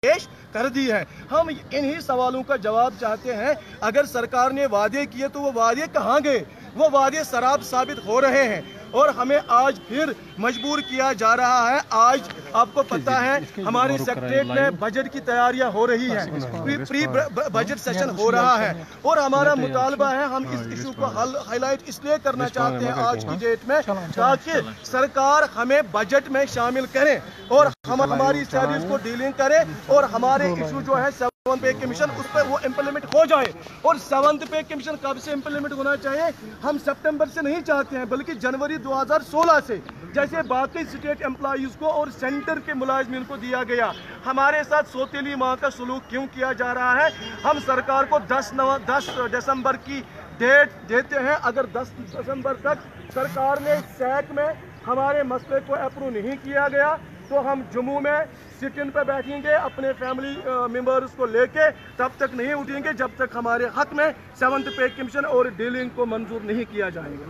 पेश कर दी है। हम इन्हीं सवालों का जवाब चाहते हैं। अगर सरकार ने वादे किए तो वो वादे कहाँ गए? वो वादे शराब साबित हो रहे हैं और हमें आज फिर मजबूर किया जा रहा है। आज आपको पता है हमारी सेक्रेटरीट में बजट की तैयारियां हो रही हैं, प्री बजट सेशन हो रहा है और हमारा मुतालबा है, हम इस इशू को हाईलाइट इसलिए करना चाहते हैं आज की डेट में ताकि सरकार हमें बजट में शामिल करे और हम हमारी सैलरीज को डीलिंग करे और हमारे इशू जो है 7th पे कमीशन उस पर वो इम्प्लीमेंट हो जाए। और 7th पे कमीशन कब से इम्प्लीमेंट होना चाहिए? हम सितंबर से नहीं चाहते हैं बल्कि जनवरी 2016 से, जैसे बाकी स्टेट एम्प्लॉइज को और सेंटर के मुलाजमीन को दिया गया। हमारे साथ सौतेली माह का सलूक क्यों किया जा रहा है? हम सरकार को 10 दिसंबर की डेट देते हैं। अगर 10 दिसंबर तक सरकार ने सैक में हमारे मसले को अप्रूव नहीं किया गया तो हम जम्मू में सिट इन पे बैठेंगे अपने फैमिली मेंबर्स को लेके, तब तक नहीं उठेंगे जब तक हमारे हक में 7th पे कमीशन और डीलिंग को मंजूर नहीं किया जाएगा।